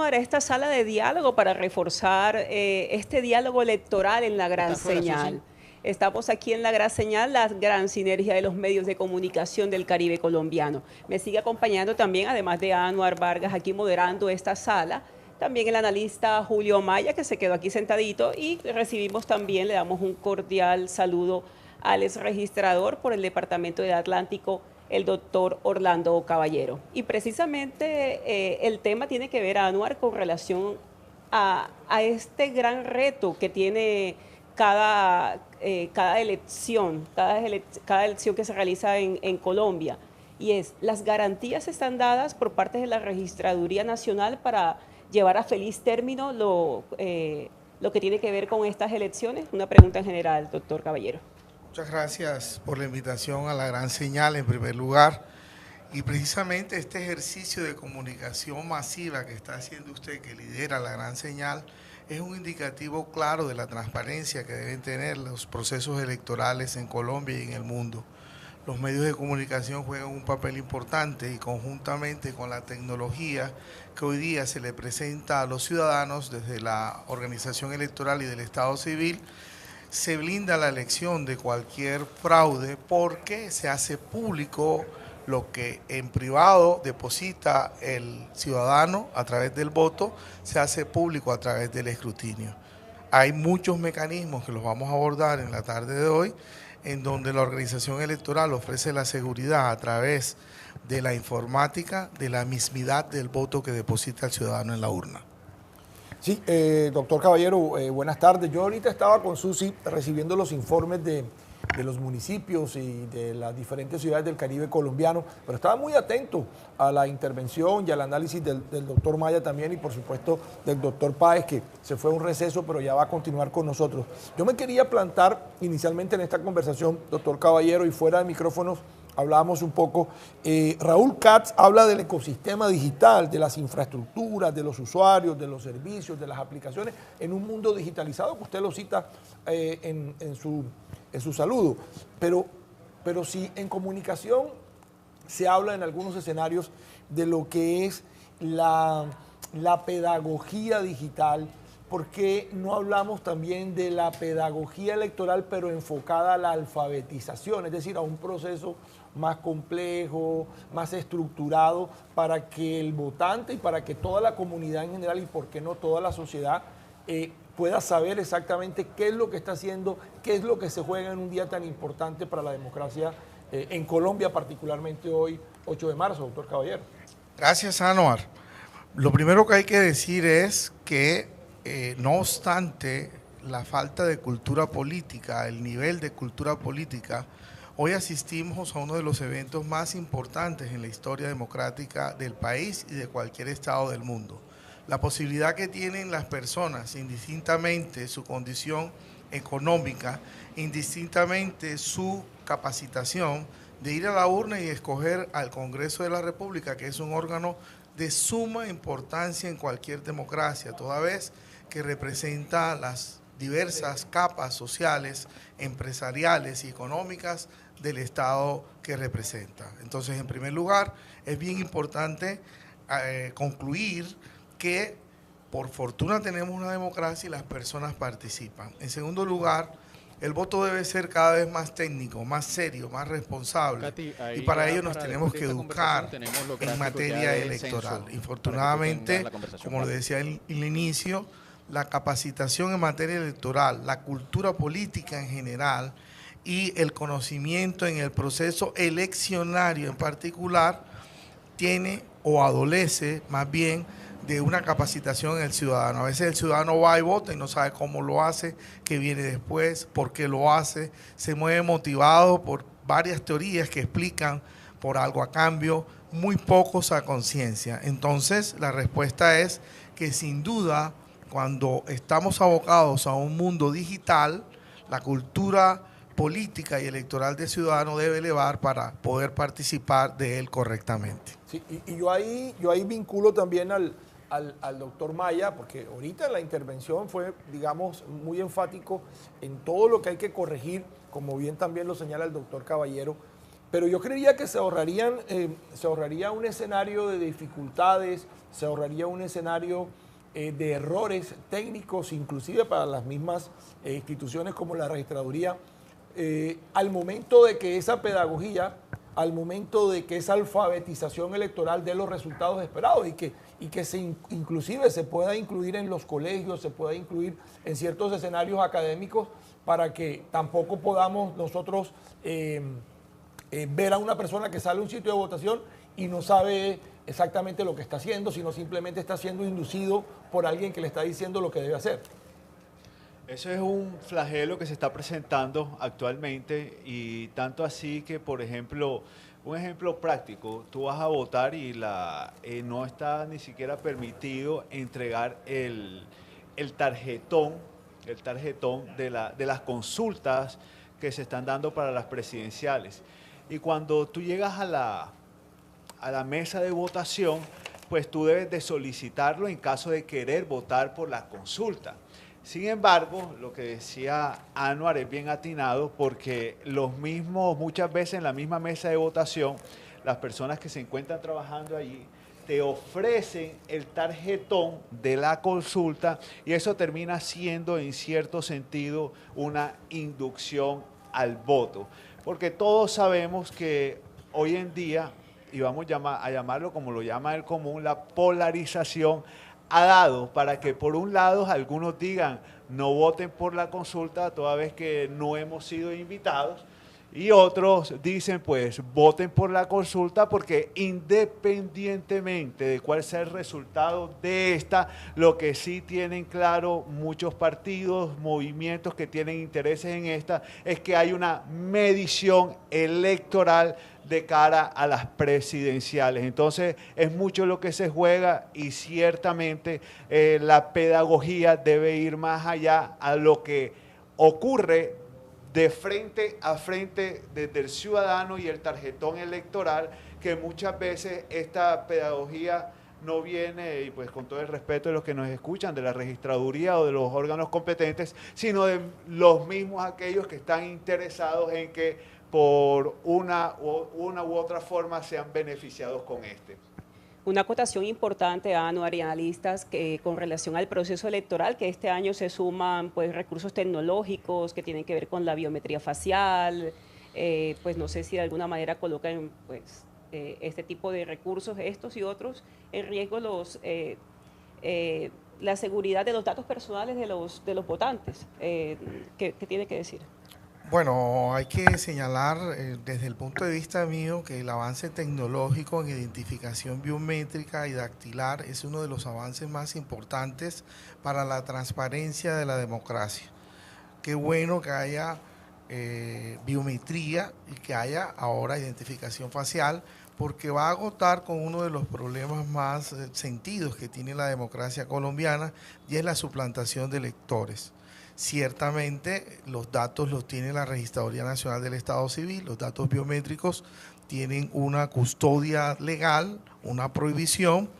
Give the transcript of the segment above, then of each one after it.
Anuar, a esta sala de diálogo para reforzar este diálogo electoral en la Gran Señal. Estamos aquí en la Gran Señal, la gran sinergia de los medios de comunicación del Caribe colombiano. Me sigue acompañando también, además de Anuar Vargas, aquí moderando esta sala, también el analista Julio Maya, que se quedó aquí sentadito, y recibimos también, le damos un cordial saludo al ex registrador por el Departamento del Atlántico, el doctor Orlando Caballero. Y precisamente el tema tiene que ver, Anuar, con relación a este gran reto que tiene cada elección, cada elección que se realiza en Colombia. Y es, las garantías están dadas por parte de la Registraduría Nacional para llevar a feliz término lo que tiene que ver con estas elecciones. Una pregunta en general, doctor Caballero. Muchas gracias por la invitación a la Gran Señal en primer lugar. Y precisamente este ejercicio de comunicación masiva que está haciendo usted, que lidera la Gran Señal, es un indicativo claro de la transparencia que deben tener los procesos electorales en Colombia y en el mundo. Los medios de comunicación juegan un papel importante y conjuntamente con la tecnología que hoy día se le presenta a los ciudadanos desde la organización electoral y del Estado civil, se blinda la elección de cualquier fraude porque se hace público lo que en privado deposita el ciudadano a través del voto, se hace público a través del escrutinio. Hay muchos mecanismos que los vamos a abordar en la tarde de hoy, en donde la organización electoral ofrece la seguridad a través de la informática, de la mismidad del voto que deposita el ciudadano en la urna. Sí, doctor Caballero, buenas tardes. Yo ahorita estaba con Susi recibiendo los informes de los municipios y de las diferentes ciudades del Caribe colombiano, pero estaba muy atento a la intervención y al análisis del doctor Maya también y por supuesto del doctor Páez, que se fue a un receso pero ya va a continuar con nosotros. Yo me quería plantar inicialmente en esta conversación, doctor Caballero, y fuera de micrófonos hablábamos un poco. Raúl Katz habla del ecosistema digital, de las infraestructuras, de los usuarios, de los servicios, de las aplicaciones, en un mundo digitalizado, que usted lo cita en su saludo. Pero si en comunicación se habla en algunos escenarios de lo que es la pedagogía digital, ¿por qué no hablamos también de la pedagogía electoral, pero enfocada a la alfabetización, es decir, a un proceso más complejo, más estructurado, para que el votante y para que toda la comunidad en general y por qué no toda la sociedad pueda saber exactamente qué es lo que está haciendo, qué es lo que se juega en un día tan importante para la democracia en Colombia, particularmente hoy, 8 de marzo, doctor Caballero? Gracias, Anuar. Lo primero que hay que decir es que no obstante la falta de cultura política, el nivel de cultura política, hoy asistimos a uno de los eventos más importantes en la historia democrática del país y de cualquier estado del mundo. La posibilidad que tienen las personas, indistintamente su condición económica, indistintamente su capacitación, de ir a la urna y escoger al Congreso de la República, que es un órgano de suma importancia en cualquier democracia, toda vez que representa las diversas capas sociales, empresariales y económicas del Estado que representa. Entonces, en primer lugar, es bien importante concluir que por fortuna tenemos una democracia y las personas participan. En segundo lugar, el voto debe ser cada vez más técnico, más serio, más responsable. Katy, y para ello nos tenemos que educar en materia electoral. Infortunadamente, como lo decía en el inicio, la capacitación en materia electoral, la cultura política en general y el conocimiento en el proceso eleccionario en particular tiene o adolece más bien de una capacitación en el ciudadano. A veces el ciudadano va y vota y no sabe cómo lo hace, qué viene después, por qué lo hace, se mueve motivado por varias teorías que explican por algo a cambio, muy pocos a conciencia. Entonces la respuesta es que sin duda cuando estamos abocados a un mundo digital, la cultura política y electoral del ciudadano debe elevar para poder participar de él correctamente. Sí, y yo ahí vinculo también al doctor Maya, porque ahorita la intervención fue, digamos, muy enfático en todo lo que hay que corregir, como bien también lo señala el doctor Caballero, pero yo creería que se ahorraría un escenario de dificultades, se ahorraría un escenario de errores técnicos, inclusive para las mismas instituciones como la registraduría, al momento de que esa pedagogía, al momento de que esa alfabetización electoral dé los resultados esperados y que inclusive se pueda incluir en los colegios, se pueda incluir en ciertos escenarios académicos para que tampoco podamos nosotros ver a una persona que sale a un sitio de votación y no sabe exactamente lo que está haciendo, sino simplemente está siendo inducido por alguien que le está diciendo lo que debe hacer. Eso es un flagelo que se está presentando actualmente y tanto así que, por ejemplo, un ejemplo práctico, tú vas a votar y no está ni siquiera permitido entregar el tarjetón de las consultas que se están dando para las presidenciales. Y cuando tú llegas a la mesa de votación, pues tú debes de solicitarlo en caso de querer votar por la consulta. Sin embargo, lo que decía Anuar es bien atinado porque muchas veces en la misma mesa de votación, las personas que se encuentran trabajando allí te ofrecen el tarjetón de la consulta y eso termina siendo en cierto sentido una inducción al voto. Porque todos sabemos que hoy en día, y vamos a llamarlo como lo llama el común, la polarización ha dado para que por un lado algunos digan no voten por la consulta toda vez que no hemos sido invitados y otros dicen pues voten por la consulta porque independientemente de cuál sea el resultado de esta, lo que sí tienen claro muchos partidos, movimientos que tienen intereses en esta es que hay una medición electoral de cara a las presidenciales. Entonces es mucho lo que se juega y ciertamente la pedagogía debe ir más allá a lo que ocurre de frente a frente desde el ciudadano y el tarjetón electoral, que muchas veces esta pedagogía no viene, y pues con todo el respeto de los que nos escuchan, de la registraduría o de los órganos competentes, sino de los mismos aquellos que están interesados en que por una u otra forma sean beneficiados con este. Una acotación importante, Anuar, y analistas, que con relación al proceso electoral, que este año se suman pues, recursos tecnológicos que tienen que ver con la biometría facial, pues no sé si de alguna manera colocan pues, este tipo de recursos, estos y otros, en riesgo la seguridad de los datos personales de los votantes. ¿Qué tiene que decir? Bueno, hay que señalar desde el punto de vista mío que el avance tecnológico en identificación biométrica y dactilar es uno de los avances más importantes para la transparencia de la democracia. Qué bueno que haya biometría y que haya ahora identificación facial, porque va a agotar con uno de los problemas más sentidos que tiene la democracia colombiana y es la suplantación de electores. Ciertamente los datos los tiene la Registraduría Nacional del Estado Civil, los datos biométricos tienen una custodia legal, una prohibición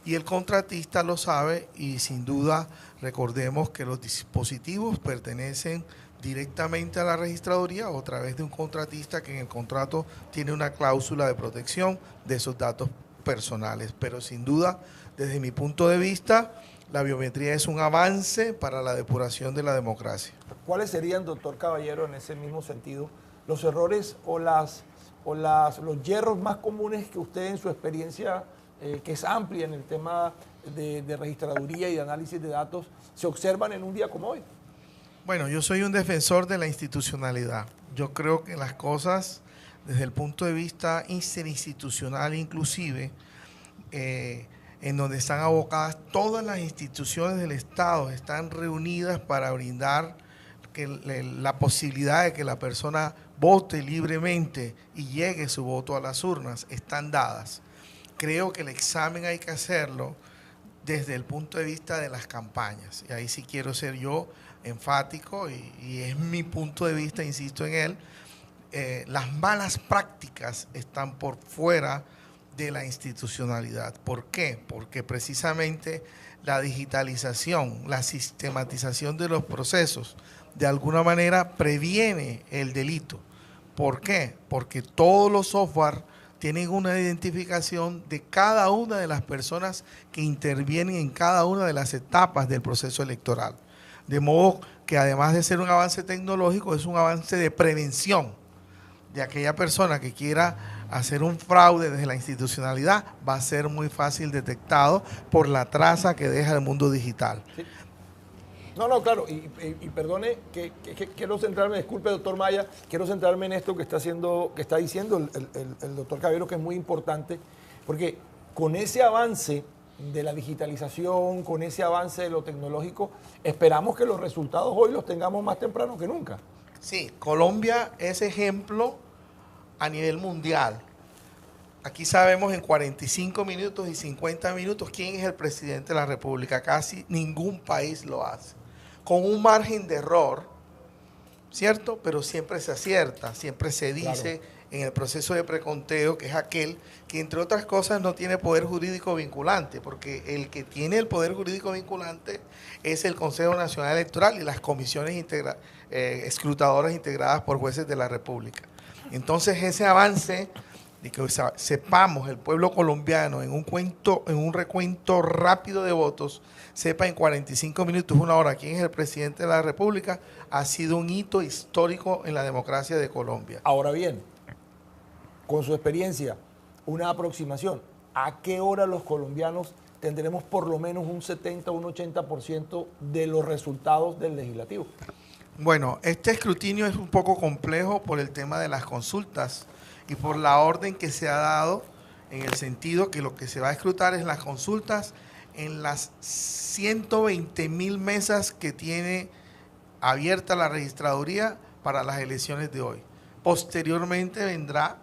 y el contratista lo sabe y sin duda recordemos que los dispositivos pertenecen directamente a la registraduría o a través de un contratista que en el contrato tiene una cláusula de protección de esos datos personales, pero sin duda desde mi punto de vista la biometría es un avance para la depuración de la democracia. ¿Cuáles serían, doctor Caballero, en ese mismo sentido, los errores o los hierros más comunes que usted en su experiencia, que es amplia en el tema de registraduría y de análisis de datos, se observan en un día como hoy? Bueno, yo soy un defensor de la institucionalidad. Yo creo que las cosas, desde el punto de vista interinstitucional inclusive, en donde están abocadas todas las instituciones del Estado, están reunidas para brindar la posibilidad de que la persona vote libremente y llegue su voto a las urnas, están dadas. Creo que el examen hay que hacerlo desde el punto de vista de las campañas, y ahí sí quiero ser yo enfático y es mi punto de vista, insisto en él, las malas prácticas están por fuera de la institucionalidad. ¿Por qué? Porque precisamente la digitalización, la sistematización de los procesos, de alguna manera previene el delito, ¿Por qué? Porque todos los software tienen una identificación de cada una de las personas que intervienen en cada una de las etapas del proceso electoral. De modo que además de ser un avance tecnológico, es un avance de prevención de aquella persona que quiera hacer un fraude desde la institucionalidad. Va a ser muy fácil detectado por la traza que deja el mundo digital. Sí. No, claro, y perdone que quiero centrarme, disculpe doctor Maya, quiero centrarme en esto que está diciendo el doctor Caballero, que es muy importante, porque con ese avance de la digitalización, con ese avance de lo tecnológico, esperamos que los resultados hoy los tengamos más temprano que nunca. Sí, Colombia es ejemplo a nivel mundial. Aquí sabemos en 45 minutos y 50 minutos quién es el presidente de la República. Casi ningún país lo hace. Con un margen de error, ¿cierto? Pero siempre se acierta, siempre se dice en el proceso de preconteo, que es aquel que, entre otras cosas, no tiene poder jurídico vinculante, porque el que tiene el poder jurídico vinculante es el Consejo Nacional Electoral y las comisiones escrutadoras integradas por jueces de la República. Entonces, ese avance de que sepamos el pueblo colombiano en un recuento rápido de votos, sepa en 45 minutos, 1 hora, quién es el presidente de la República, ha sido un hito histórico en la democracia de Colombia. Ahora bien, con su experiencia, una aproximación, ¿a qué hora los colombianos tendremos por lo menos un 70 o un 80% de los resultados del legislativo? Bueno, este escrutinio es un poco complejo por el tema de las consultas y por la orden que se ha dado, en el sentido que lo que se va a escrutar es las consultas en las 120.000 mesas que tiene abierta la registraduría para las elecciones de hoy. Posteriormente vendrá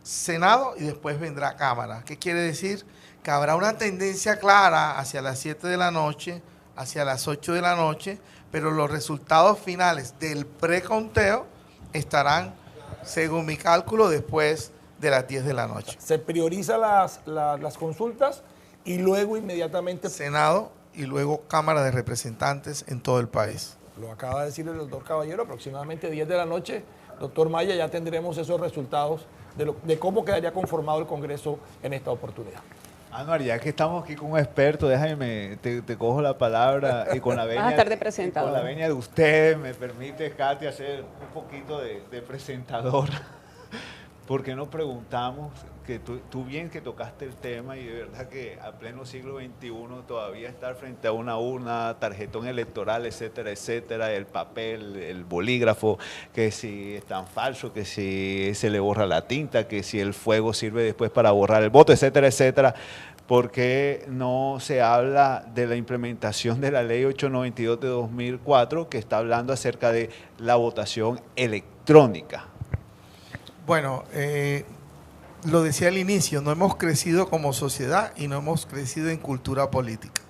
Senado y después vendrá Cámara. ¿Qué quiere decir? Que habrá una tendencia clara hacia las 7 de la noche, hacia las 8 de la noche, pero los resultados finales del preconteo estarán, según mi cálculo, después de las 10 de la noche. Se prioriza las consultas y luego inmediatamente Senado y luego Cámara de Representantes en todo el país. Lo acaba de decir el doctor Caballero, aproximadamente 10 de la noche. Doctor Maya, ya tendremos esos resultados de cómo quedaría conformado el Congreso en esta oportunidad. Anuar, ya que estamos aquí con un experto, déjame, te cojo la palabra y con la venia, Vas a estar de presentador. con la venia de ustedes, me permite, Katy, hacer un poquito de presentador. Porque nos preguntamos, que tú bien que tocaste el tema y de verdad que a pleno siglo XXI todavía estar frente a una urna, tarjetón electoral, etcétera, el papel, el bolígrafo, que si es tan falso, que si se le borra la tinta, que si el fuego sirve después para borrar el voto, etcétera. ¿Por qué no se habla de la implementación de la ley 892 de 2004 que está hablando acerca de la votación electrónica? Bueno, lo decía al inicio, no hemos crecido como sociedad y no hemos crecido en cultura política.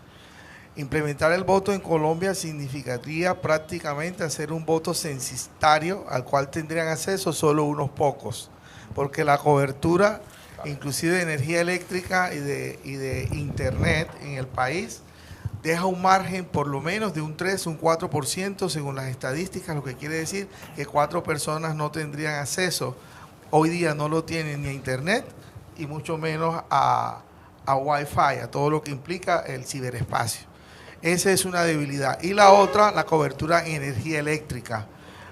Implementar el voto en Colombia significaría prácticamente hacer un voto censistario al cual tendrían acceso solo unos pocos, porque la cobertura, inclusive de energía eléctrica y de internet en el país, deja un margen por lo menos de un 3, un 4% según las estadísticas, lo que quiere decir que 4 personas no tendrían acceso. Hoy día no lo tienen ni a internet y mucho menos a Wi-Fi, a todo lo que implica el ciberespacio. Esa es una debilidad. Y la otra, la cobertura en energía eléctrica.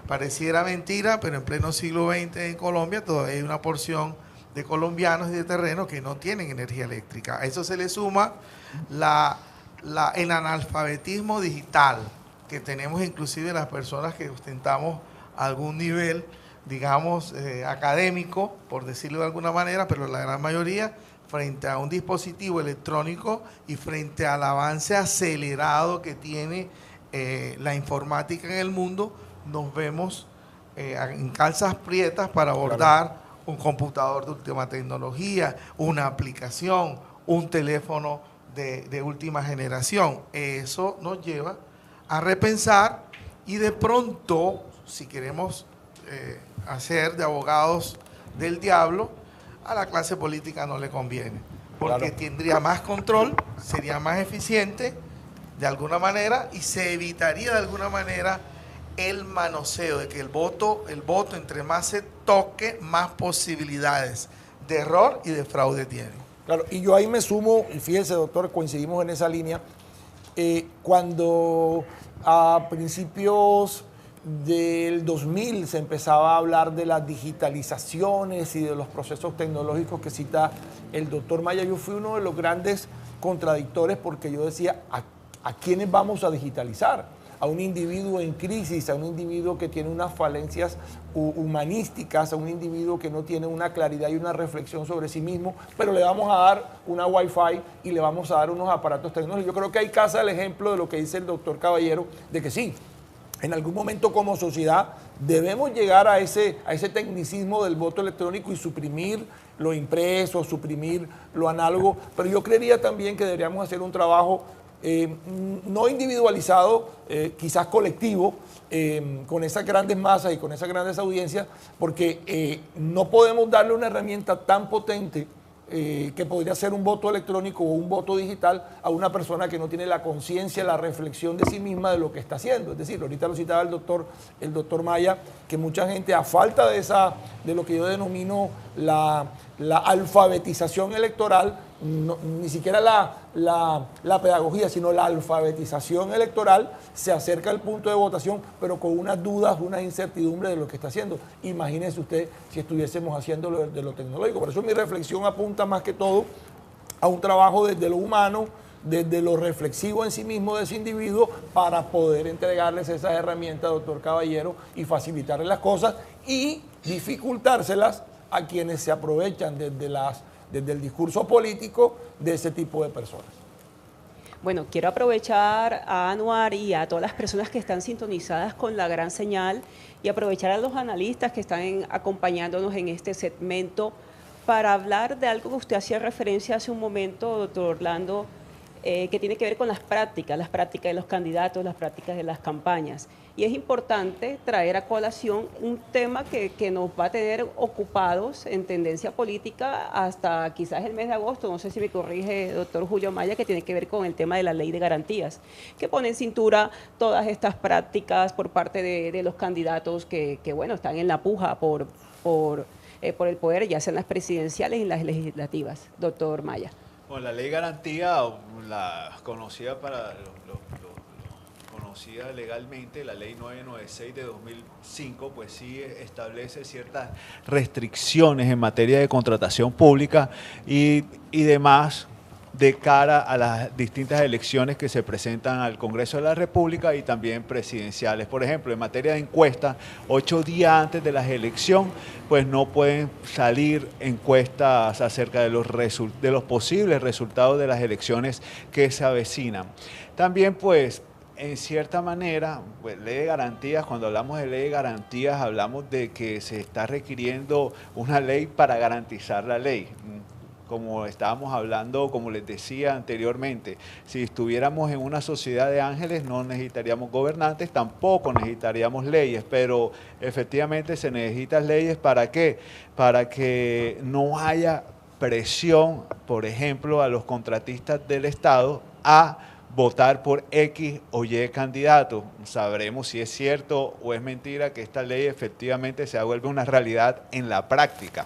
Pareciera mentira, pero en pleno siglo XX en Colombia todavía hay una porción de colombianos y de terrenos que no tienen energía eléctrica. A eso se le suma el analfabetismo digital que tenemos, inclusive las personas que ostentamos algún nivel, digamos, académico, por decirlo de alguna manera, pero la gran mayoría, frente a un dispositivo electrónico y frente al avance acelerado que tiene la informática en el mundo, nos vemos en calzas prietas para abordar un computador de última tecnología, una aplicación, un teléfono de última generación. Eso nos lleva a repensar y de pronto, si queremos hacer de abogados del diablo, a la clase política no le conviene, porque tendría más control, sería más eficiente de alguna manera y se evitaría de alguna manera el manoseo, de que el voto entre más se toque, más posibilidades de error y de fraude tiene. Claro, y yo ahí me sumo, y fíjese, doctor, coincidimos en esa línea, cuando a principios del 2000 se empezaba a hablar de las digitalizaciones y de los procesos tecnológicos que cita el doctor Maya, yo fui uno de los grandes contradictores porque yo decía, ¿a quiénes vamos a digitalizar? A un individuo en crisis, a un individuo que tiene unas falencias humanísticas, a un individuo que no tiene una claridad y una reflexión sobre sí mismo, pero le vamos a dar una Wi-Fi y le vamos a dar unos aparatos tecnológicos. Yo creo que ahí casa el ejemplo de lo que dice el doctor Caballero, de que sí, en algún momento como sociedad debemos llegar a ese tecnicismo del voto electrónico y suprimir lo impreso, suprimir lo análogo, pero yo creería también que deberíamos hacer un trabajo no individualizado, quizás colectivo, con esas grandes masas y con esas grandes audiencias, porque no podemos darle una herramienta tan potente que podría ser un voto electrónico o un voto digital a una persona que no tiene la conciencia, la reflexión de sí misma de lo que está haciendo. Es decir, ahorita lo citaba el doctor Maya, que mucha gente a falta de lo que yo denomino la alfabetización electoral, ni siquiera la pedagogía, sino la alfabetización electoral, se acerca al punto de votación, pero con unas dudas, unas incertidumbres de lo que está haciendo. Imagínese usted si estuviésemos haciendo de lo tecnológico. Por eso mi reflexión apunta más que todo a un trabajo desde lo humano, desde lo reflexivo en sí mismo de ese individuo, para poder entregarles esas herramientas, doctor Caballero, y facilitarles las cosas y dificultárselas a quienes se aprovechan desde el discurso político de ese tipo de personas. Bueno, quiero aprovechar a Anuar y a todas las personas que están sintonizadas con la gran señal y aprovechar a los analistas que están acompañándonos en este segmento para hablar de algo que usted hacía referencia hace un momento, doctor Orlando, que tiene que ver con las prácticas de los candidatos, las prácticas de las campañas. Y es importante traer a colación un tema que nos va a tener ocupados en tendencia política hasta quizás el mes de agosto, no sé si me corrige doctor Julio Maya, que tiene que ver con el tema de la ley de garantías, que pone en cintura todas estas prácticas por parte de los candidatos que bueno, están en la puja por el poder, ya sean las presidenciales y las legislativas. Doctor Maya. Bueno, la ley garantía, la conocida conocida legalmente, la ley 996 de 2005, pues sí establece ciertas restricciones en materia de contratación pública y demás de cara a las distintas elecciones que se presentan al Congreso de la República y también presidenciales. Por ejemplo, en materia de encuestas, 8 días antes de las elecciones, pues no pueden salir encuestas acerca de los posibles resultados de las elecciones que se avecinan. También, pues, en cierta manera, pues, ley de garantías, cuando hablamos de ley de garantías, hablamos de que se está requiriendo una ley para garantizar la ley. Como estábamos hablando, como les decía anteriormente, si estuviéramos en una sociedad de ángeles no necesitaríamos gobernantes, tampoco necesitaríamos leyes, pero efectivamente se necesitan leyes ¿para qué? Para que no haya presión, por ejemplo, a los contratistas del Estado a votar por X o Y candidato. Sabremos si es cierto o es mentira que esta ley efectivamente se vuelve una realidad en la práctica.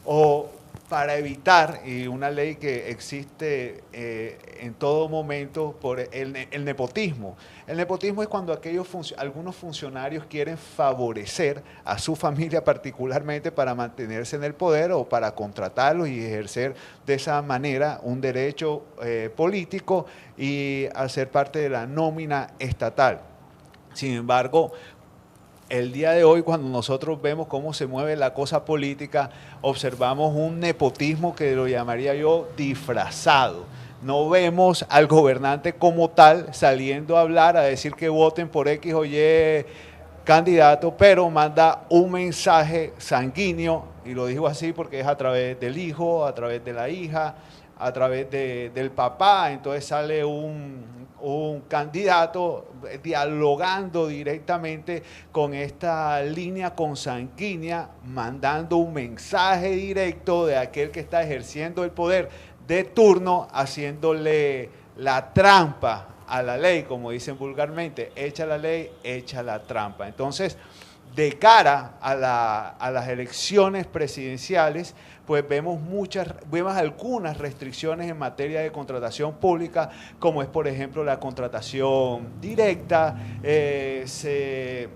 O para evitar, y una ley que existe en todo momento, por el nepotismo. El nepotismo es cuando algunos funcionarios quieren favorecer a su familia particularmente para mantenerse en el poder o para contratarlos y ejercer de esa manera un derecho político y hacer parte de la nómina estatal. Sin embargo, el día de hoy, cuando nosotros vemos cómo se mueve la cosa política, observamos un nepotismo que lo llamaría yo disfrazado. No vemos al gobernante como tal saliendo a hablar, a decir que voten por X o Y candidato, pero manda un mensaje sanguíneo, y lo digo así porque es a través del hijo, a través de la hija, a través del papá. Entonces sale un candidato dialogando directamente con esta línea consanguínea, mandando un mensaje directo de aquel que está ejerciendo el poder de turno, haciéndole la trampa a la ley, como dicen vulgarmente, echa la ley, echa la trampa. Entonces, de cara a las elecciones presidenciales, pues vemos algunas restricciones en materia de contratación pública, como es, por ejemplo, la contratación directa, se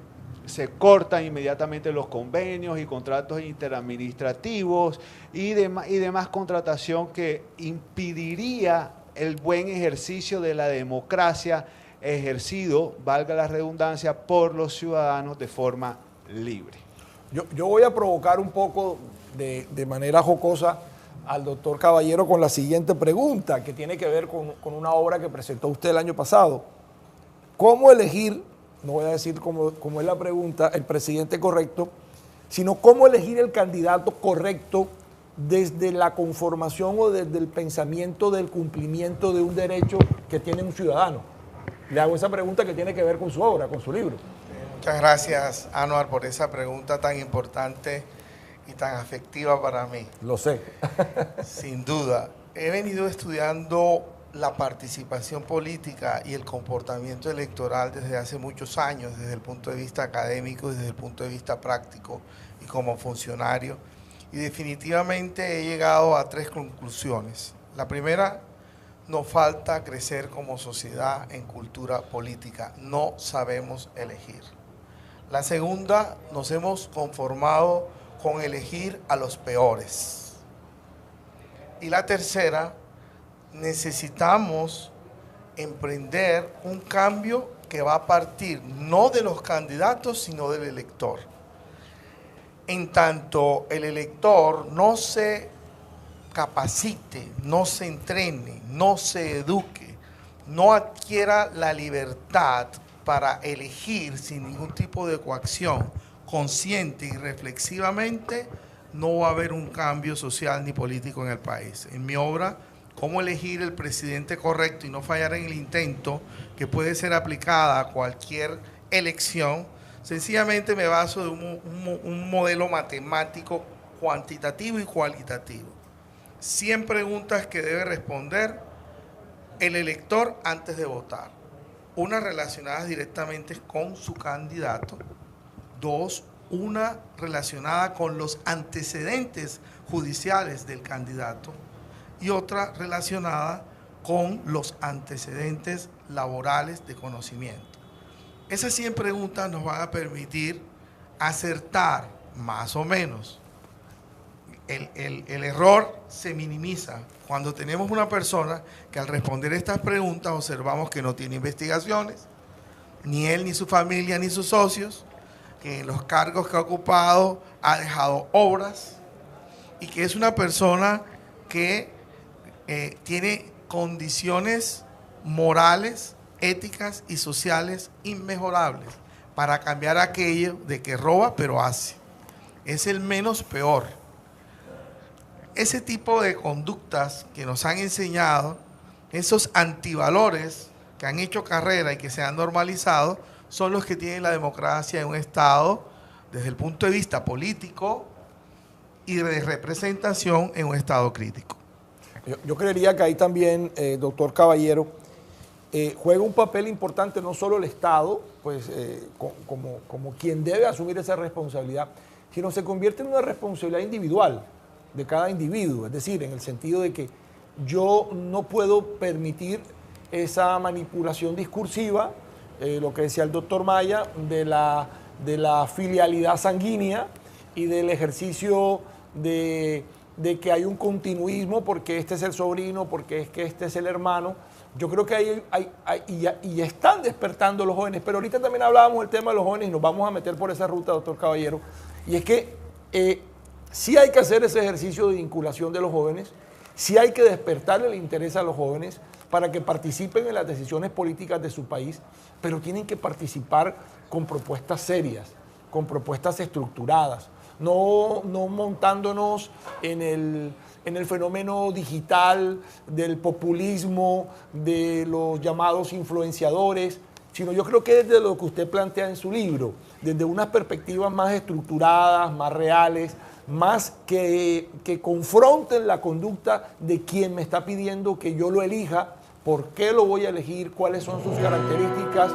cortan inmediatamente los convenios y contratos interadministrativos y demás contratación que impediría el buen ejercicio de la democracia ejercido, valga la redundancia, por los ciudadanos de forma libre. Yo voy a provocar un poco de manera jocosa al doctor Caballero con la siguiente pregunta, que tiene que ver con una obra que presentó usted el año pasado. ¿Cómo elegir, no voy a decir cómo es la pregunta, el presidente correcto, sino cómo elegir el candidato correcto desde la conformación o desde el pensamiento del cumplimiento de un derecho que tiene un ciudadano? Le hago esa pregunta que tiene que ver con su obra, con su libro. Muchas gracias, Anuar, por esa pregunta tan importante y tan afectiva para mí. Lo sé. Sin duda. He venido estudiando la participación política y el comportamiento electoral desde hace muchos años, desde el punto de vista académico y desde el punto de vista práctico y como funcionario. Y definitivamente he llegado a 3 conclusiones. La primera, nos falta crecer como sociedad en cultura política. No sabemos elegir. La segunda, nos hemos conformado con elegir a los peores. Y la tercera, necesitamos emprender un cambio que va a partir no de los candidatos, sino del elector. En tanto el elector no se capacite, no se entrene, no se eduque, no adquiera la libertad para elegir sin ningún tipo de coacción, consciente y reflexivamente, no va a haber un cambio social ni político en el país. En mi obra, Cómo elegir el presidente correcto y no fallar en el intento, que puede ser aplicada a cualquier elección, sencillamente me baso de un modelo matemático cuantitativo y cualitativo. 100 preguntas que debe responder el elector antes de votar. Unas relacionadas directamente con su candidato. 2, una relacionada con los antecedentes judiciales del candidato. Y otra relacionada con los antecedentes laborales de conocimiento. Esas 100 preguntas nos van a permitir acertar más o menos. El error se minimiza cuando tenemos una persona que al responder estas preguntas observamos que no tiene investigaciones, ni él, ni su familia, ni sus socios, que en los cargos que ha ocupado ha dejado obras y que es una persona que tiene condiciones morales, éticas y sociales inmejorables para cambiar aquello de que roba pero hace. Es el menos peor. Ese tipo de conductas que nos han enseñado, esos antivalores que han hecho carrera y que se han normalizado, son los que tienen la democracia en un Estado desde el punto de vista político y de representación en un Estado crítico. Yo creería que ahí también, doctor Caballero, juega un papel importante no solo el Estado, pues como quien debe asumir esa responsabilidad, sino se convierte en una responsabilidad individual de cada individuo, es decir, en el sentido de que yo no puedo permitir esa manipulación discursiva, lo que decía el doctor Maya, de la filialidad sanguínea y del ejercicio de que hay un continuismo porque este es el sobrino, porque es que este es el hermano. Yo creo que y están despertando los jóvenes, pero ahorita también hablábamos del tema de los jóvenes y nos vamos a meter por esa ruta, doctor Caballero, y es que sí hay que hacer ese ejercicio de vinculación de los jóvenes, sí hay que despertarle el interés a los jóvenes para que participen en las decisiones políticas de su país, pero tienen que participar con propuestas serias, con propuestas estructuradas, no montándonos en el fenómeno digital del populismo, de los llamados influenciadores, sino yo creo que desde lo que usted plantea en su libro, desde unas perspectivas más estructuradas, más reales, más que confronten la conducta de quien me está pidiendo que yo lo elija por qué lo voy a elegir, cuáles son sus características,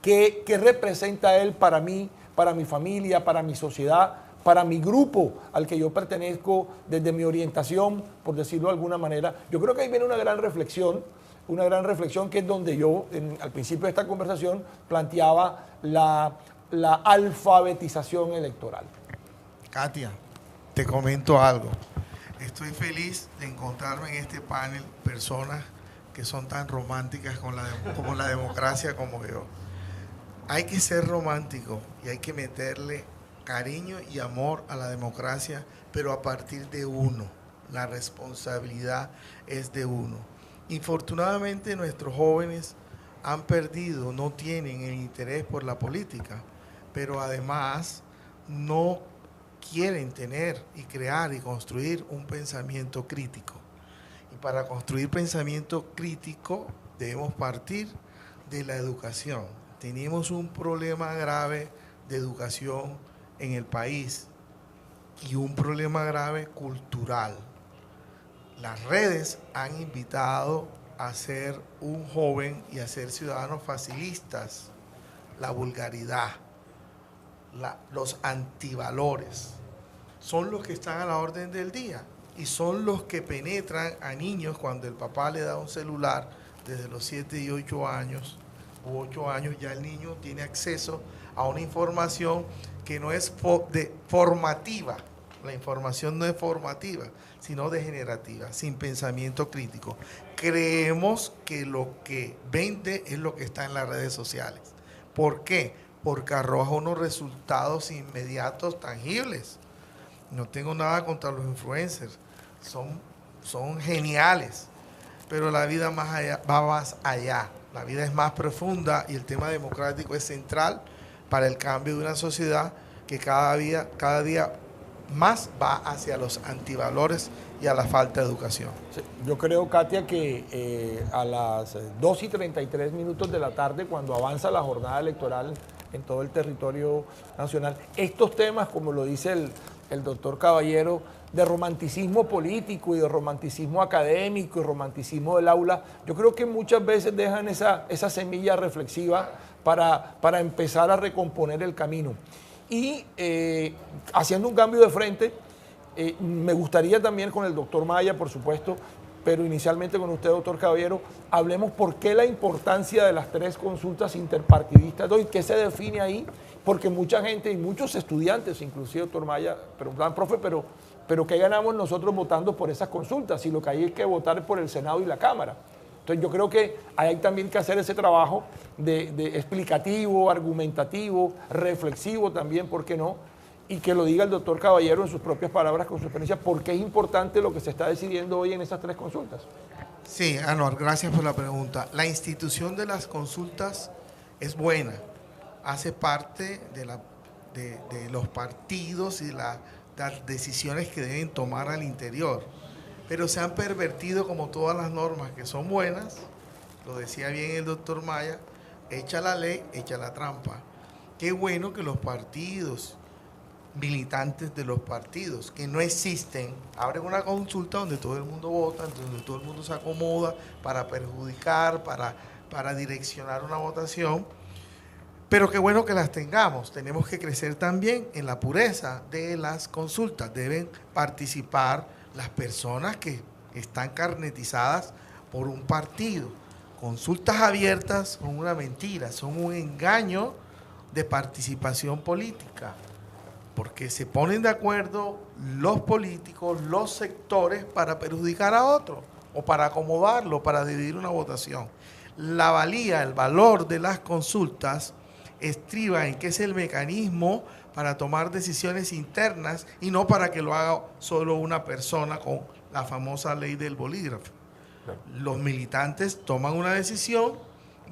qué representa él para mí, para mi familia, para mi sociedad, para mi grupo al que yo pertenezco, desde mi orientación, por decirlo de alguna manera. Yo creo que ahí viene una gran reflexión que es donde yo, al principio de esta conversación, planteaba la alfabetización electoral. Katia, te comento algo. Estoy feliz de encontrarme en este panel personas que son tan románticas como la democracia como yo. Hay que ser romántico y hay que meterle cariño y amor a la democracia, pero a partir de uno. La responsabilidad es de uno. Infortunadamente nuestros jóvenes han perdido, no tienen el interés por la política, pero además no quieren tener y crear y construir un pensamiento crítico. Y para construir pensamiento crítico debemos partir de la educación. Tenemos un problema grave de educación en el país y un problema grave cultural. Las redes han invitado a ser un joven y a ser ciudadanos facilistas, la vulgaridad, los antivalores, son los que están a la orden del día y son los que penetran a niños cuando el papá le da un celular desde los 7 y 8 años u 8 años, ya el niño tiene acceso a una información que no es formativa. La información no es formativa, sino degenerativa, sin pensamiento crítico. Creemos que lo que vende es lo que está en las redes sociales. ¿Por qué? Porque arroja unos resultados inmediatos, tangibles. No tengo nada contra los influencers, son geniales, pero la vida va más allá. La vida es más profunda y el tema democrático es central para el cambio de una sociedad que cada día más va hacia los antivalores y a la falta de educación. Sí, yo creo, Katia, que a las 2:33 de la tarde, cuando avanza la jornada electoral en todo el territorio nacional, estos temas, como lo dice el doctor Caballero, de romanticismo político y de romanticismo académico y romanticismo del aula, yo creo que muchas veces dejan esa semilla reflexiva para empezar a recomponer el camino. Y haciendo un cambio de frente, me gustaría también con el doctor Maya, por supuesto, pero inicialmente con usted, doctor Caballero, hablemos por qué la importancia de las 3 consultas interpartidistas hoy, qué se define ahí, porque mucha gente y muchos estudiantes, inclusive doctor Maya, preguntaban, profe, pero ¿qué ganamos nosotros votando por esas consultas? Si lo que hay es que votar por el Senado y la Cámara. Entonces yo creo que hay también que hacer ese trabajo de explicativo, argumentativo, reflexivo también, ¿por qué no? Y que lo diga el doctor Caballero en sus propias palabras, con su experiencia, por qué es importante lo que se está decidiendo hoy en esas 3 consultas. Sí, Anuar, gracias por la pregunta. La institución de las consultas es buena, hace parte de los partidos y las decisiones que deben tomar al interior, pero se han pervertido como todas las normas que son buenas, lo decía bien el doctor Maya, echa la ley, echa la trampa. Qué bueno que los partidos, militantes de los partidos que no existen, abren una consulta donde todo el mundo vota, donde todo el mundo se acomoda para perjudicar, para direccionar una votación. Pero qué bueno que las tengamos. Tenemos que crecer también en la pureza de las consultas. Deben participar las personas que están carnetizadas por un partido. Consultas abiertas son una mentira, son un engaño de participación política, porque se ponen de acuerdo los políticos, los sectores para perjudicar a otros o para acomodarlo, para dividir una votación. La valía, el valor de las consultas estriba en que es el mecanismo para tomar decisiones internas y no para que lo haga solo una persona con la famosa ley del bolígrafo. Los militantes toman una decisión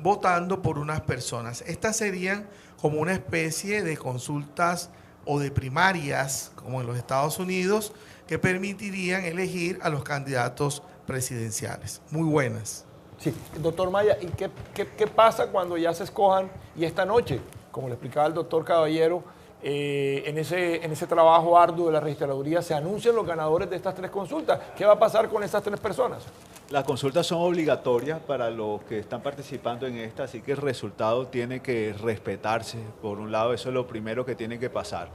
votando por unas personas. Estas serían como una especie de consultas o de primarias, como en los Estados Unidos, que permitirían elegir a los candidatos presidenciales. Muy buenas. Sí, doctor Maya, ¿y qué pasa cuando ya se escojan y esta noche, como le explicaba el doctor Caballero, en ese trabajo arduo de la registraduría se anuncian los ganadores de estas 3 consultas? ¿Qué va a pasar con estas 3 personas? Las consultas son obligatorias para los que están participando en esta, así que el resultado tiene que respetarse. Por un lado, eso es lo primero que tiene que pasar.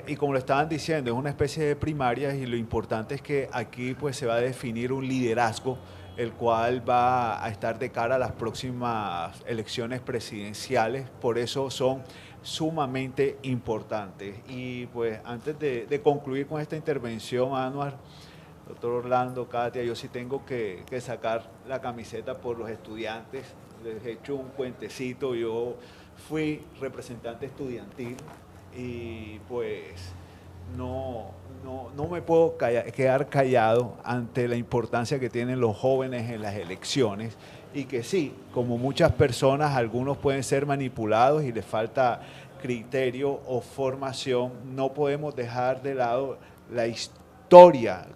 Y como lo estaban diciendo, es una especie de primarias y lo importante es que aquí pues, se va a definir un liderazgo el cual va a estar de cara a las próximas elecciones presidenciales. Por eso son sumamente importantes. Y pues antes de concluir con esta intervención, Anuar, doctor Orlando, Katia, yo sí tengo que sacar la camiseta por los estudiantes. Les he hecho un cuentecito. Yo fui representante estudiantil y pues no me puedo quedar callado ante la importancia que tienen los jóvenes en las elecciones y que sí, como muchas personas, algunos pueden ser manipulados y les falta criterio o formación. No podemos dejar de lado la historia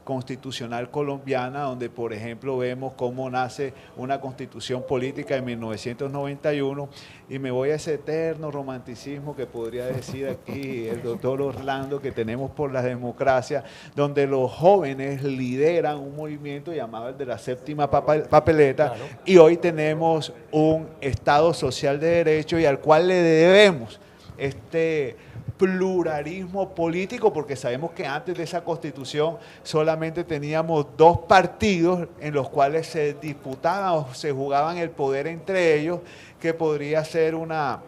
constitucional colombiana, donde por ejemplo vemos cómo nace una constitución política en 1991, y me voy a ese eterno romanticismo que podría decir aquí el doctor Orlando que tenemos por la democracia, donde los jóvenes lideran un movimiento llamado el de la séptima papeleta, claro. Y hoy tenemos un Estado social de derecho y al cual le debemos este pluralismo político, porque sabemos que antes de esa constitución solamente teníamos dos partidos en los cuales se disputaban o se jugaban el poder entre ellos, que podría ser una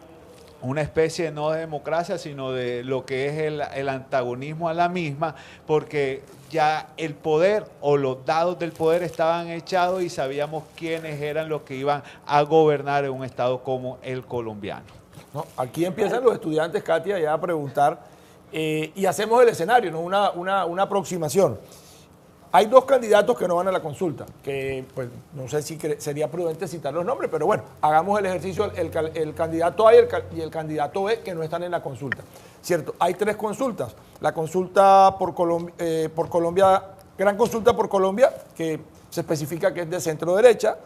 especie no de democracia, sino de lo que es el antagonismo a la misma, porque ya el poder o los dados del poder estaban echados y sabíamos quiénes eran los que iban a gobernar en un estado como el colombiano. No, aquí empiezan los estudiantes, Katia, ya a preguntar, y hacemos el escenario, ¿no? una aproximación. Hay dos candidatos que no van a la consulta, que pues no sé si sería prudente citar los nombres, pero bueno, hagamos el ejercicio, el candidato A y el candidato B que no están en la consulta. Cierto, hay tres consultas. La consulta por Colombia, Gran Consulta por Colombia, que se especifica que es de centro derecha,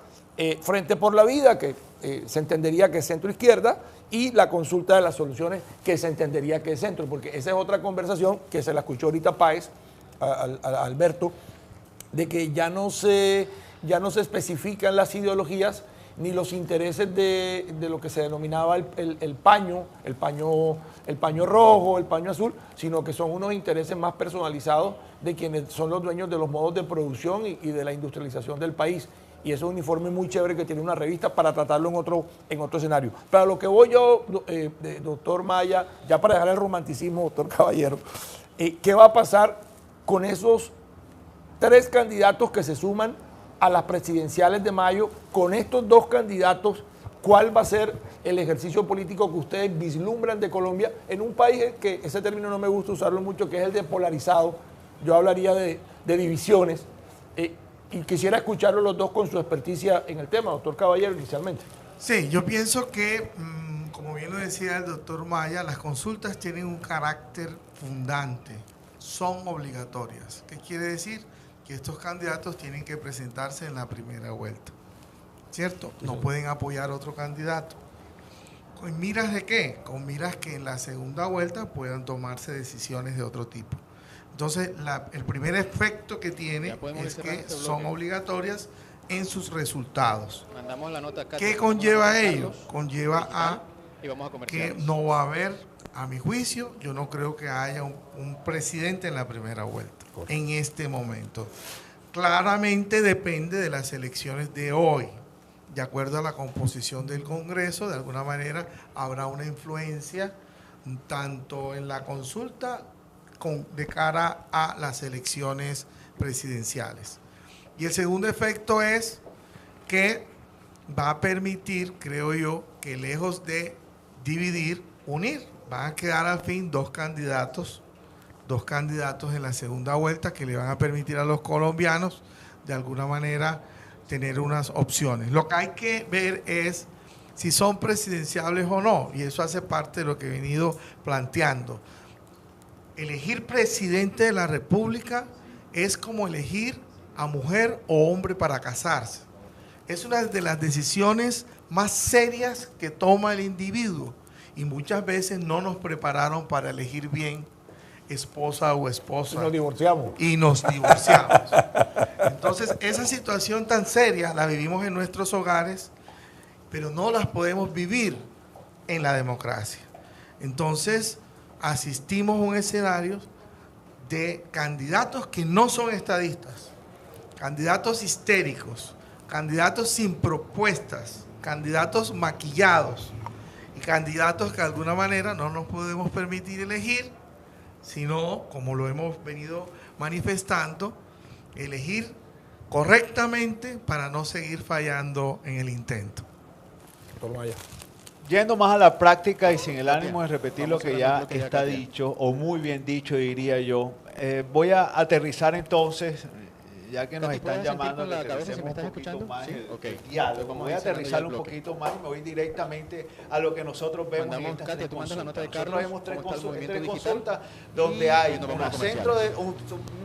Frente por la Vida, que se entendería que es centro izquierda, y la consulta de las soluciones, que se entendería que es centro, porque esa es otra conversación que se la escuchó ahorita Páez, a Alberto, de que ya no se especifican las ideologías ni los intereses de lo que se denominaba el paño rojo, el paño azul, sino que son unos intereses más personalizados de quienes son los dueños de los modos de producción y de la industrialización del país. Y eso es un informe muy chévere que tiene una revista para tratarlo en otro escenario. Pero a lo que voy yo, doctor Maya, ya para dejar el romanticismo, doctor Caballero, ¿qué va a pasar con esos tres candidatos que se suman a las presidenciales de mayo? Con estos dos candidatos, ¿cuál va a ser el ejercicio político que ustedes vislumbran de Colombia en un país que ese término no me gusta usarlo mucho, que es el de polarizado? Yo hablaría de divisiones. Y quisiera escucharlos los dos con su experticia en el tema, doctor Caballero, inicialmente. Sí, yo pienso que, como bien lo decía el doctor Maya, las consultas tienen un carácter fundante, son obligatorias. ¿Qué quiere decir? Que estos candidatos tienen que presentarse en la primera vuelta, ¿cierto? No pueden apoyar a otro candidato. ¿Con miras de qué? Con miras que en la segunda vuelta puedan tomarse decisiones de otro tipo. Entonces, el primer efecto que tiene es que son obligatorias en sus resultados. Mandamos la nota acá. ¿Qué conlleva ello? Conlleva a que no va a haber, a mi juicio, yo no creo que haya un presidente en la primera vuelta, en este momento. Claramente depende de las elecciones de hoy. De acuerdo a la composición del Congreso, de alguna manera habrá una influencia tanto en la consulta de cara a las elecciones presidenciales. Y el segundo efecto es que va a permitir, creo yo, que lejos de dividir, unir. Van a quedar al fin dos candidatos en la segunda vuelta que le van a permitir a los colombianos de alguna manera tener unas opciones. Lo que hay que ver es si son presidenciables o no, y eso hace parte de lo que he venido planteando. Elegir presidente de la República es como elegir a mujer o hombre para casarse. Es una de las decisiones más serias que toma el individuo y muchas veces no nos prepararon para elegir bien esposa o esposa. Y nos divorciamos. Y nos divorciamos. Entonces, esa situación tan seria la vivimos en nuestros hogares, pero no las podemos vivir en la democracia. Entonces, asistimos a un escenario de candidatos que no son estadistas, candidatos histéricos, candidatos sin propuestas, candidatos maquillados y candidatos que de alguna manera no nos podemos permitir elegir, sino, como lo hemos venido manifestando, elegir correctamente para no seguir fallando en el intento. Doctor Maya. Yendo más a la práctica y sin el ánimo de repetir lo que ya está dicho, o muy bien dicho diría yo, voy a aterrizar entonces, ya que nos están llamando, que aterricemos un poquito más el diálogo. Voy a aterrizar un poquito más y me voy directamente a lo que nosotros vemos en estas tres consultas. Nosotros vemos tres consultas donde hay una centro,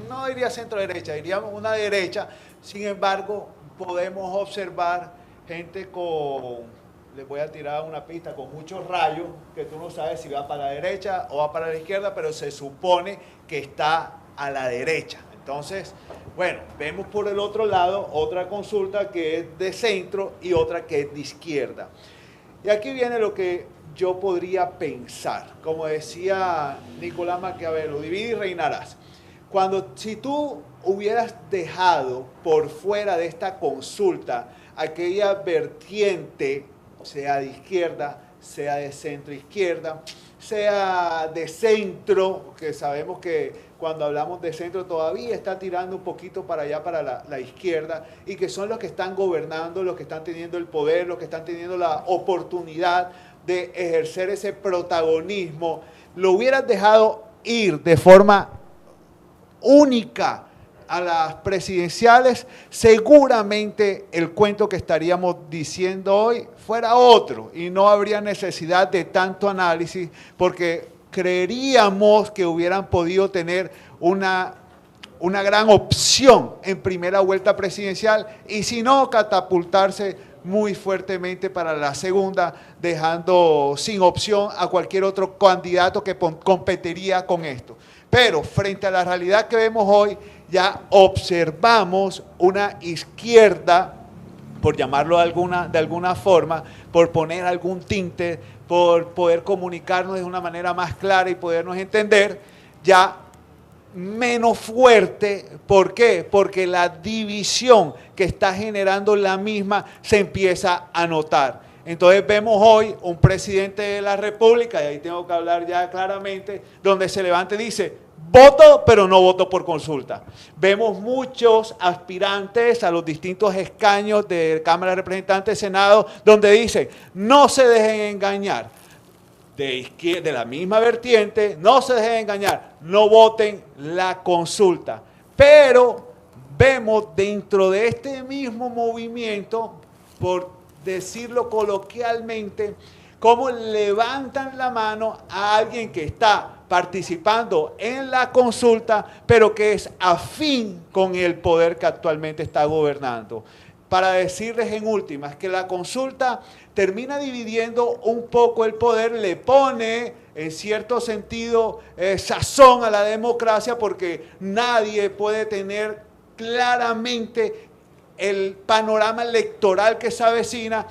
no diría centro derecha, diríamos una derecha, sin embargo podemos observar gente con... Les voy a tirar una pista con muchos rayos, que tú no sabes si va para la derecha o va para la izquierda, pero se supone que está a la derecha. Entonces, bueno, vemos por el otro lado otra consulta que es de centro y otra que es de izquierda. Y aquí viene lo que yo podría pensar. Como decía Nicolás Maquiavelo, divide y reinarás. Si tú hubieras dejado por fuera de esta consulta aquella vertiente, sea de izquierda, sea de centro izquierda, sea de centro, que sabemos que cuando hablamos de centro todavía está tirando un poquito para allá, para la izquierda, y que son los que están gobernando, los que están teniendo el poder, los que están teniendo la oportunidad de ejercer ese protagonismo, lo hubieras dejado ir de forma única a las presidenciales, seguramente el cuento que estaríamos diciendo hoy fuera otro y no habría necesidad de tanto análisis, porque creeríamos que hubieran podido tener una gran opción en primera vuelta presidencial y si no, catapultarse muy fuertemente para la segunda, dejando sin opción a cualquier otro candidato que competiría con esto. Pero frente a la realidad que vemos hoy, ya observamos una izquierda, por llamarlo de alguna forma, por poner algún tinte, por poder comunicarnos de una manera más clara y podernos entender, ya menos fuerte. ¿Por qué? Porque la división que está generando la misma se empieza a notar. Entonces vemos hoy un presidente de la República, y ahí tengo que hablar ya claramente, donde se levanta y dice: voto, pero no voto por consulta. Vemos muchos aspirantes a los distintos escaños de Cámara de Representantes, Senado, donde dicen: no se dejen engañar. De la misma vertiente, no se dejen engañar, no voten la consulta. Pero vemos dentro de este mismo movimiento, por decirlo coloquialmente, cómo levantan la mano a alguien que está participando en la consulta, pero que es afín con el poder que actualmente está gobernando. Para decirles en últimas que la consulta termina dividiendo un poco el poder, le pone en cierto sentido sazón a la democracia, porque nadie puede tener claramente el panorama electoral que se avecina,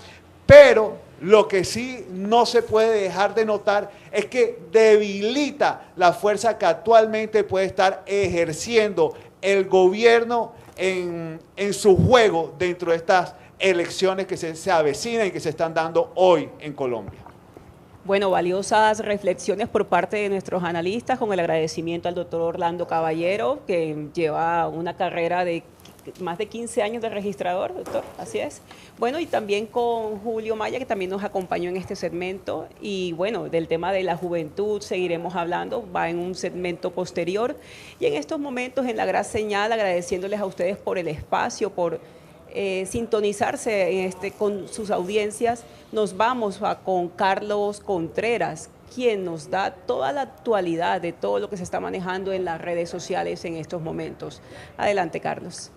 pero lo que sí no se puede dejar de notar es que debilita la fuerza que actualmente puede estar ejerciendo el gobierno en su juego dentro de estas elecciones que se avecinan y que se están dando hoy en Colombia. Bueno, valiosas reflexiones por parte de nuestros analistas, con el agradecimiento al doctor Orlando Caballero, que lleva una carrera de más de 15 años de registrador, doctor, así es. Bueno, y también con Julio Maya, que también nos acompañó en este segmento. Y bueno, del tema de la juventud seguiremos hablando, va en un segmento posterior. Y en estos momentos, en la gran señal, agradeciéndoles a ustedes por el espacio, por sintonizarse con sus audiencias, nos vamos con Carlos Contreras, quien nos da toda la actualidad de todo lo que se está manejando en las redes sociales en estos momentos. Adelante, Carlos.